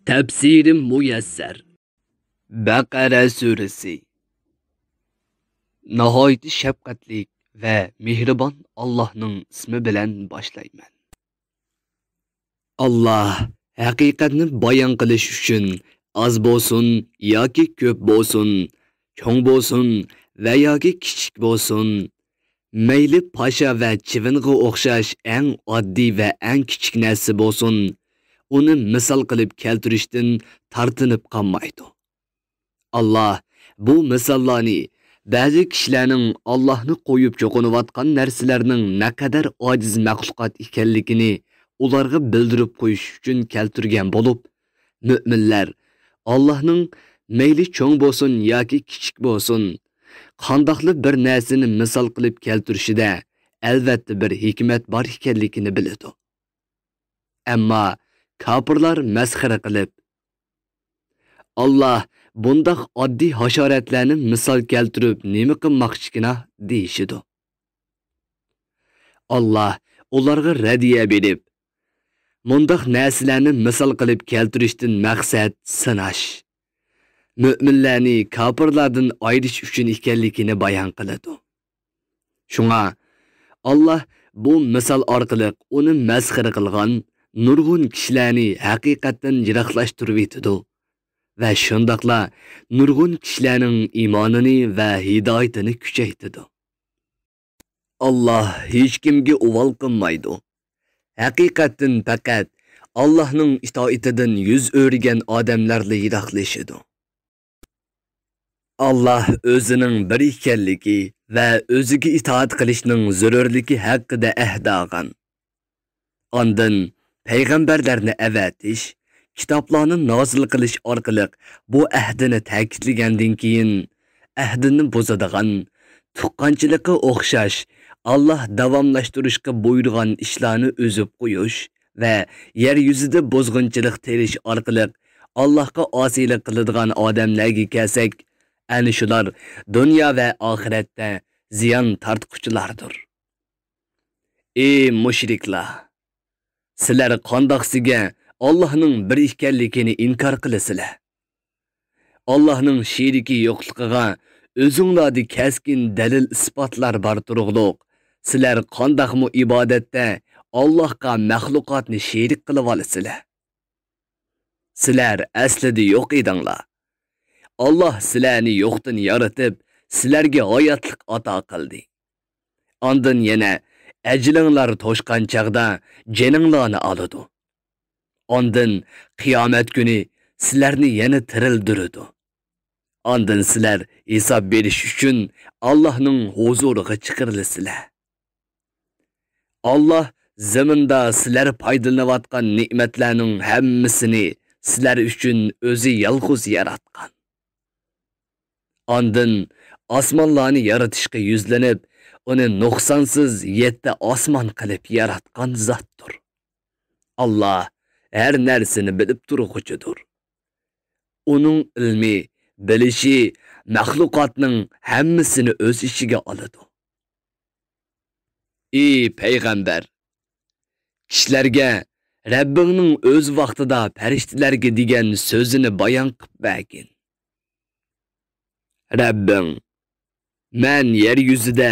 Tefsirim Muyesser Bakara Suresi Nahayet şefkatli ve mihriban Allah'ın ismi bilen başlayman. Allah hakikatni bayan qilish uchun az bo'lsin yoki ko'p bo'lsin, cho'ng bo'lsin va yoki kichik bo'lsin, mayli pasha va chivinga o'xshash eng oddiy va eng kichik narsa bo'lsin, uni misol qilib keltirishdan tartinib qolmaydi. Allah bu misollarni ba'zi kishilarning Allohni qo'yib cho'qinayotgan narsalarning naqadar ojiz maxluqot ekanligini ularga bildirib qo'yish uchun keltirgan bo'lib, mu'minlar Allohning mayli cho'ng bo'lsin yoki kichik bo'lsin, qandoqli bir narsani misol qilib keltirishida albatta bir hikmat bor ekanligini biladi. Ammo kafirlar masxara qilib, Allah bundaq oddiy hasharotlarni misol keltirib nima qilmoqchigina deyishidi. Allah ularga radiya berib, mundaq narsalarni misol qilib keltirishdan maqsad sinash, mu'minlarni kafirlardan ayirish uchun ekanligini bayon qiladi. Shunga Allah bu misol orqali uni masxara qilgan nurg'un kishilarni haqiqatdan yiroqlashtirib etadi va shundaqla nurg'un kishilarning iymonini va hidoyatini kuchaytiradi. Allah hech kimga uvol qilmaydi. Haqiqatdan faqat Allohning itoatidan yuz o'rgan odamlarla yiroqlashadi. Allah o'zining bir ekanligi va o'ziga itoat qilishning zarurligi haqida ahd olgan. Ondan payg'ambarlarni avatish, kitoblarni nozil qilish orqali bu ahdini ta'kidlagandan keyin ahdini buzadigan, tuqqanchilikqa o'xshash Allah davomlashtirishga buyurgan ishlarni o'zib qo'yish va yer yuzida bozg'unchilik terish orqali Allohga osiylik qiladigan odamlarga kelsak, ana shular dunyo va oxiratda ziyon tortquchilardir. Ey mushriklar, sizlar qandoqsiga Allohning bir ekanligini inkor qilasizlar. Allohning sheriki yo'qligiga o'zinglarda keskin dalil isbotlar bor turug'liq. Sizlar qandoqmi ibodatda Allohga maxluqotni sherik qilib olasizlar. Sizlar aslida yo'q edinglar. Allah sizlarni yo'qdan yaratib, sizlarga hayotlik ato qildi. Ondan yana ajlinglar to'shqan chaqda jininglarni oladi. Ondan qiyomat kuni sizlarni yana tirildiradi. Ondan sizlar hisob berish uchun Allohning huzuriga chiqarilasizlar. Allah zaminda sizlar foydalanayotgan ne'matlarning hammasini sizlar uchun o'zi yolg'iz yaratgan. Ondan osmonlarni yaratishga yuzlanib, uni nuqsonsiz 7 osmon qilib yaratgan zotdir. Allah her narsani bilib turuvchidir. Uning ilmi, bilishi maxluqotning hammasini o'z ichiga oladi. Ey payg'ambar, kishilarga Rabbingning o'z vaqtida farishtalarga degan so'zini bayon qilib bergin. Rabbim, men yer yuzida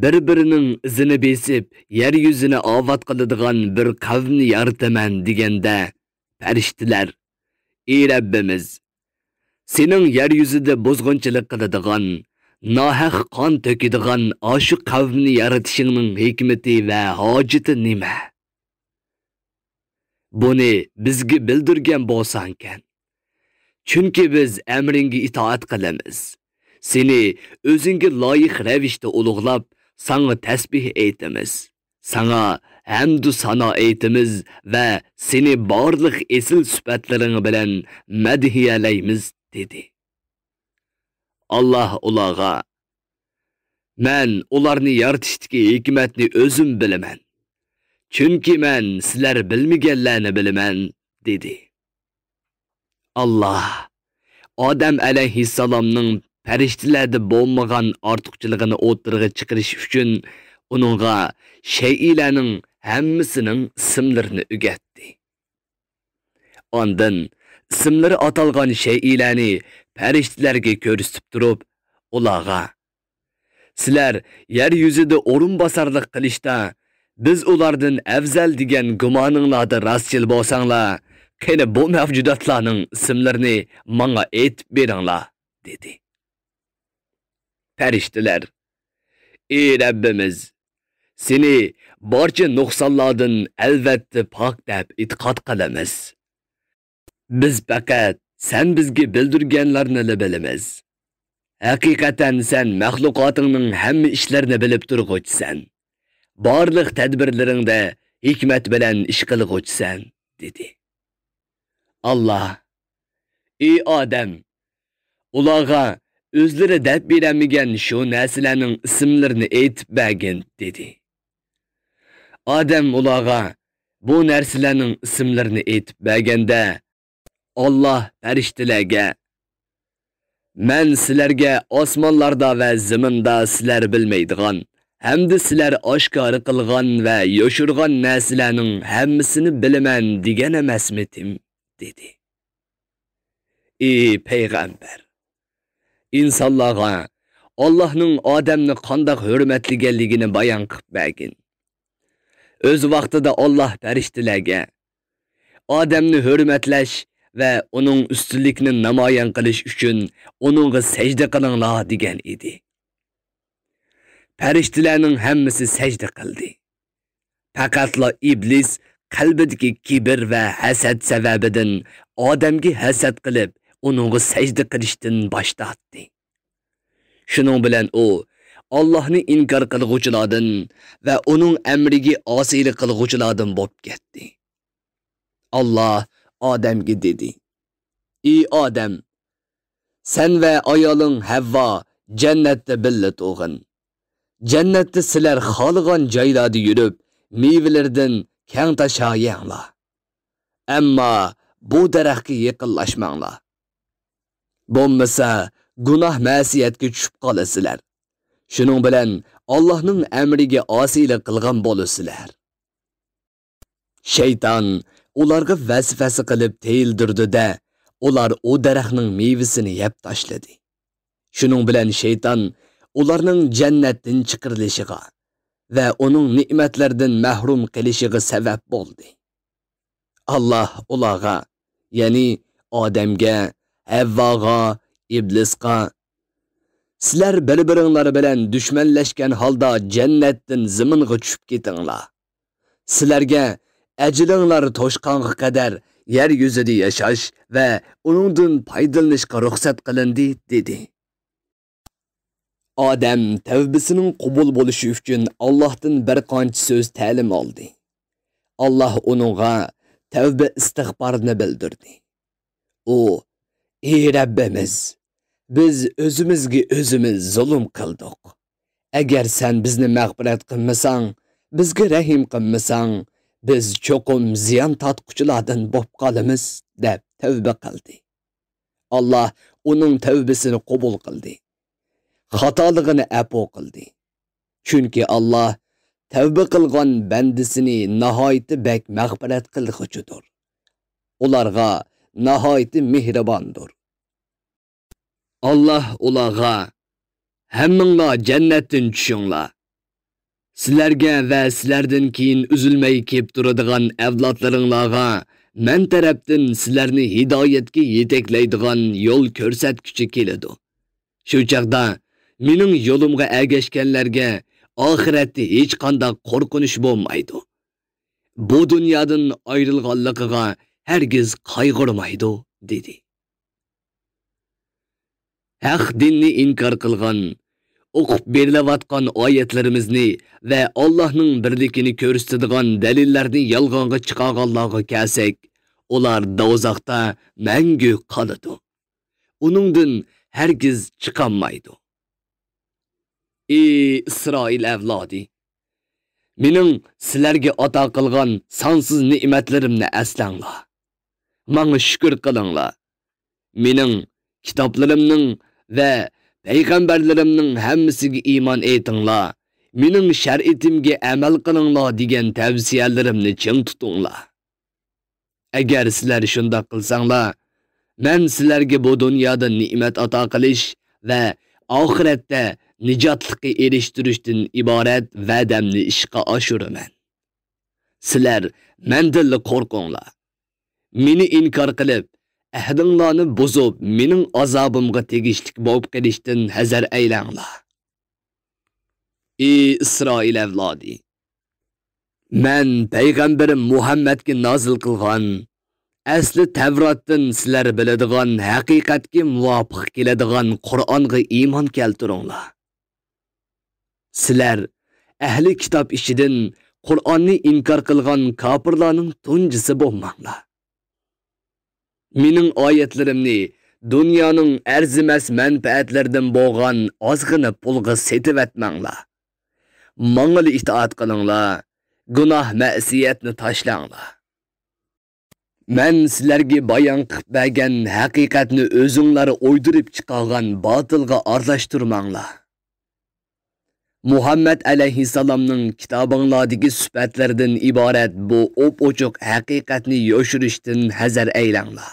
bir-birining izini besib, yer yuzini obod qiladigan bir qavmni yarataman deganda, farishtalar, ey Rabbimiz, sening yer yuzida bozg'unchilik qiladigan, nohaq qon to'kadigan oshu qavmni yaratishingning hikmati va hojati nima? Buni bizga bildirgan bo'lsan-kan. Chunki biz amringga itoat qilamiz. Seni o'zingga loyiq ravishda ulug'lab, sana tasbih aytamiz. Sana hamd sano aytamiz va seni barliq esil sifatlaring bilan madhiyalaymiz dedi. Allah ularga, men ularni yaratishdagi hikmatni o'zim bilaman. Chunki men sizlar bilmaganlarni bilaman dedi. Allah Odam alayhissalomning farishtalarda bo'lmagan ortiqchiligini o'tirg'i chiqarish uchun uningga shaylarning hammasining ismlarini o'rgatdi. Ondan ismlari atalgan shaylarni farishtalarga ko'rsatib turib, ularga: "Sizlar yer yuzida o'rin bosarlik qilishda biz ulardan afzal degan gumoninglarda rostchil bo'lsanglar, qani bu mavjudotlarning ismlarini menga aytib beringlar" dedi. Farishtalar: "Ey Rabbimiz, seni barcha nuqsonlardan albatta pok deb e'tiqod qilamiz. Biz faqat sen bizga bildirganlarni bilamiz. Haqiqatan sen mahluqotingning hamma ishlarini bilib turg'uvchisan. Barliq tadbirlaringda hikmat bilan ish qilg'uvchisan" dedi. Allah: "Ey odam, ularga o'zlari deb beramagan shu narsalarning ismlarini aytib bergin" dedi. Odam ularga bu narsalarning ismlarini aytib berganda, Allah farishtalarga: "Men sizlarga osmonlarda va zaminda sizlar bilmaydigan, hamda sizlar oshkor qilgan va yoshirgan narsalarning hammasini bilaman degan emasmidim" dedi. Ey payg'ambar, insonlarga Allohning odamni qanday hurmatlaganligini bayon qilib bergin. O'z vaqtida Allah farishtalarga odamni hurmatlash va uning ustunlikni namoyon qilish uchun uningga sajda qilinglar degan edi. Farishtalarning hammasi sajda qildi. Faqatla iblis qalbidagi kibr va hasad sababidan odamga hasad qilib, uningga sajda qilishdan bosh tortdi. Shuning bilan u Allohni inkor qilguvchilardan va uning amriga osiylik qilguvchilardan bo'lib ketdi. Allah odamga dedi: "Ey odam, sen va ayoling Havvo jannatda birga tug'in. Jannatda sizlar xohlagan joylarda yurib, mevalardan keng tashoyinglar. Ammo bu daraxtga yaqinlashmanglar. Bo'lmasa gunoh ma'siyatga tushib qolasizlar. Shuning bilan Allohning amriga osiylik qilgan bo'lasizlar." Shayton ularga vasvasa qilib teyildirdi-da, ular o daraxtning mevasini yeb tashladi. Shuning bilan shayton ularning jannatdan chiqarilishiga va uning ne'matlaridan mahrum qilishiga sabab bo'ldi. Allah ularga, ya'ni odamga, Havvoga, iblisga: "Sizlar bir-biringlar bilan dushmanlashgan holda jannatdan zaminga tushib ketinglar. Sizlarga ajlinglar to'shqonga qadar yer yuzida yashash va uningdan foydalanishga ruxsat qilindi" dedi. Odam tavbasining qabul bo'lishi uchun Allohdan bir qancha so'z ta'lim oldi. Allah uningga tavba istig'forini bildirdi. U: "Ey Rabbimiz, biz o'zimizga o'zimiz zulm qildik. Agar sen bizni mag'firat qilmasang, bizga rahim qilmasang, biz cho'qim ziyon tortquchilardan bo'lib qolamiz" deb tavba qildi. Allah uning tavbasini qabul qildi. Xatoligini afo qildi. Chunki Allah tavba qilgan bandasini nihoyatda bak mag'firat qilg'uchidir. Ularga nihoyatda mehribondir. Allah ularga: "Hammanglar jannatdan tushinglar. Sizlarga va sizlardan keyin uzilmay kelib turadigan avlodlaringlarga men tarafdan sizlarni hidoyatga yetaklaydigan yo'l ko'rsatkuchi keladi. Shu chaqda mening yo'limga ergashganlarga oxiratda hech qanday qo'rqinish bo'lmaydi. Bu dunyodan ayrilganligiga hargiz qayg'urmaydi" dedi. Haq dinni inkor qilgan, o'qib berilayotgan oyatlarimizni va Allohning birligini ko'rsatadigan dalillarni yolg'onga chiqarganlarga kelsak, ular do'zaxda mangu qoladi. Uningdan hargiz chiqolmaydi. Ey Isroil avlodi, mening sizlarga ato qilgan sonsiz ne'matlarimni aslanglar. Menga shukr qilinglar. Mening kitoblarimning va payg'ambarlarimning hammasiga iymon etinglar. Mening shariatimga amal qilinglar degan tavsiyalarimni ching tutinglar. Agar sizlar shunday qilsanglar, Men sizlarga bu dunyoda ne'mat ato qilish va oxiratda nijotlikka erishtirishdan iborat va'damni ishga oshiraman. Sizlar mendan qo'rqinglar. Meni inkor qilib, ahdinglarni buzib, mening azobimga tegishlik bo'lib qolishdan hazar aylanglar. Ey Isroil avlodi! Men payg'ambarim Muhammadga nozil qilgan asli Tavratdan sizlar biladigan haqiqatga muvofiq keladigan Qur'onga iymon keltiringlar. Sizlar ahli kitob ishidan Qur'onni inkor qilgan kofirlarning tunjisi bo'lmanglar. Mening oyatlarimni dunyoning arzimas manfaatlaridan bo'lgan ozg'ina pulga setib etmanglar. Menga itoat qilinglar, gunoh ma'siyatni tashlanglar. Men sizlarga bayon qilib bergan haqiqatni o'zinglar o'ydirib chiqargan botilga aralashtirmanglar. Muhammad alayhissalomning kitobinglardagi sifatlardan iborat bu o'p-o'chiq haqiqatni yoshirishdan hazar aylanglar.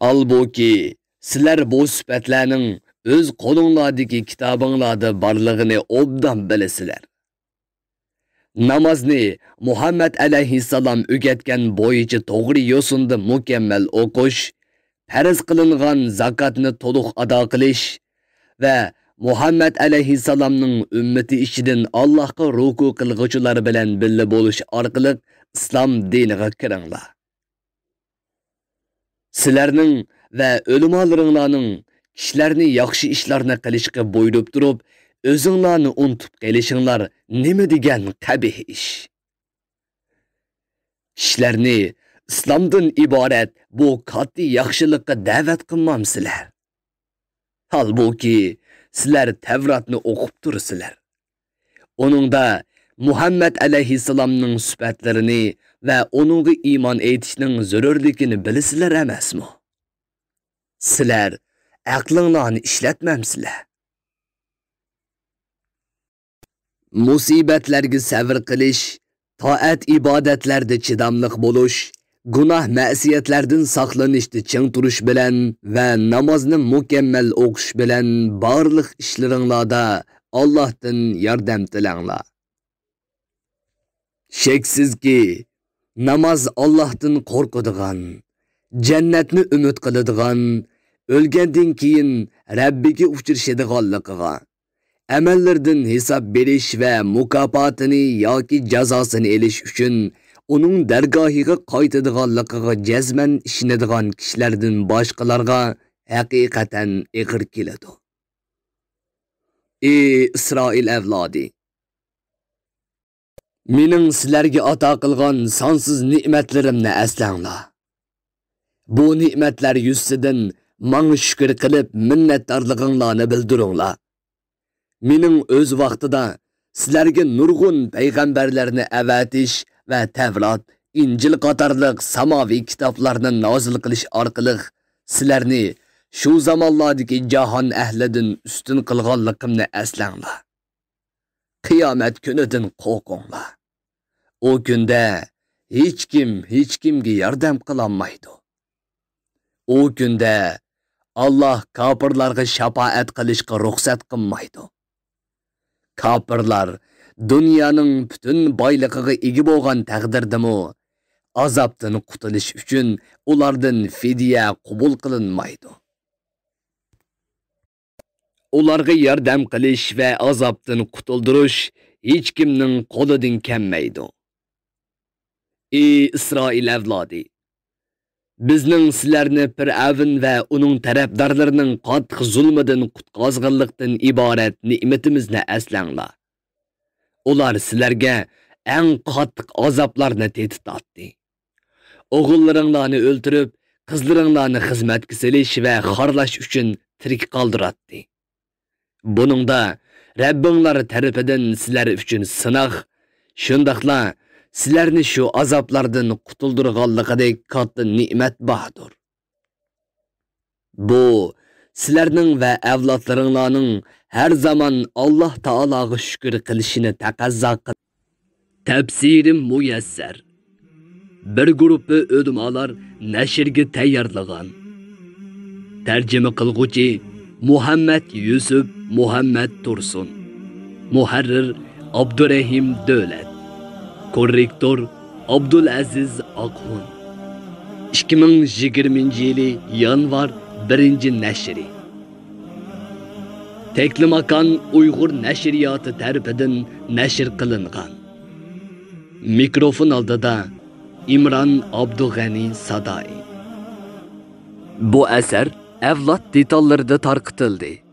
Albuki sizlar bu sifatlarning o'z qo'linglardagi kitobinglarda borlig'ini obdan bilasizlar. Namozni Muhammad alayhissalom o'rgatgan bo'yicha to'g'ri yo'sinda mukammal o'qish, farz qilingan zakotni to'liq ado qilish va Muhammad alayhissalomning ummati ichidan Allohga ruku qilg'uvchilar bilan birga bo'lish orqali islom diniga kiringlar. Sizlarning va ulamolaringlarning kishilarni yaxshi ishlarni qilishga buyurib turib, o'zinglarni unutib qolishinglar nima degan qabih ish. Kishilarni islomdan iborat bu katta yaxshilikqa da'vat qilmamsizlar. Halbuki sizlar Tavratni o'qib tursizlar. Uningda Muhammad alayhissalomning sifatlarini va uningga iymon etishning zarurligini bilasizlar emasmi? Sizlar aqlinglarni ishlatmamsizlar. Musibatlarga sabr qilish, toat ibodatlarda chidamliq bo'lish, gunoh ma'siyatlardan saqlanishda ching turish bilan va namozni mukammal o'qish bilan barliq ishlaringlarda Allohdan yordam tilanglar. Sheksizki, namoz Allohdan qo'rqadigan, jannatni umid qiladigan, o'lgandan keyin Rabbiga uchrashadiganligiga, amallardan hisob berish va mukofotini yoki jazosini olish uchun uning dargohiga qaytadiganligiga jazman ishonadigan kishilardan boshqalarga haqiqatan ig'ir keladi. Ey Isroil avlodi! Mening sizlarga ato qilgan sonsiz ne'matlarimni aslanglar. Bu ne'matlar yuzidan menga shukr qilib minnatdorliginglarni bildiringlar. Mening o'z vaqtida sizlarga nurg'un payg'ambarlarni avatish va Tavrat, Injil qatorliq samoviy kitoblarni nozil qilish orqali sizlarni shu zamonlardagi jahon ahlidan ustun qilganligimni aslanglar. Qiyomat kunidan qo'rqinglar. O kunda hech kimga yordam qilolmaydi. O kunda Alloh kofirlarga shafaat qilishga ruxsat qilmaydi. Kofirlar dunyoning butun boyligiga ega bo'lgan taqdirdami, azobdan qutulish uchun ulardan fidya qabul qilinmaydi. Ularga yordam qilish va azobdan qutuldirish hech kimning qo'lidan kelmaydi. Ey Isroil avlodi! Bizning sizlarni Fir'avn va uning tarafdorlarining qattiq zulmidan qutqazganlikdan iborat ne'matimizni aslanglar. Ular sizlarga eng qattiq azoblarni tetitdi. O'g'illaringlarni o'ltirib, qizlaringlarni xizmatga selish va xorlash uchun tirik qoldiratdi. Buningda Rabbinglar tarafidan sizlar uchun sinaq, shundaqla sizlarni shu azoblardan qutuldirganligidek katta ne'mat bordir. Bu sizlarning va avlodlaringlarning har zaman Alloh taologa shukr qilishini taqozo qiladi. Tafsirim muyassar. bir guruhi o'dmalar nashrga tayyorlagan. Tarjima qilguvchi Muhammad Yusuf Muhammad Tursun. Muharrir Abdurahim Davlat. Korrektor Abdulaziz Aqhun. 2020-yili yanvar 1-nashri. Teklimakan Uyg'ur nashriyoti tarafidan nashr qilingan. Mikrofon oldida İmran Abdug'ani Sadai. Bu asar avlod detallarida tarqitildi.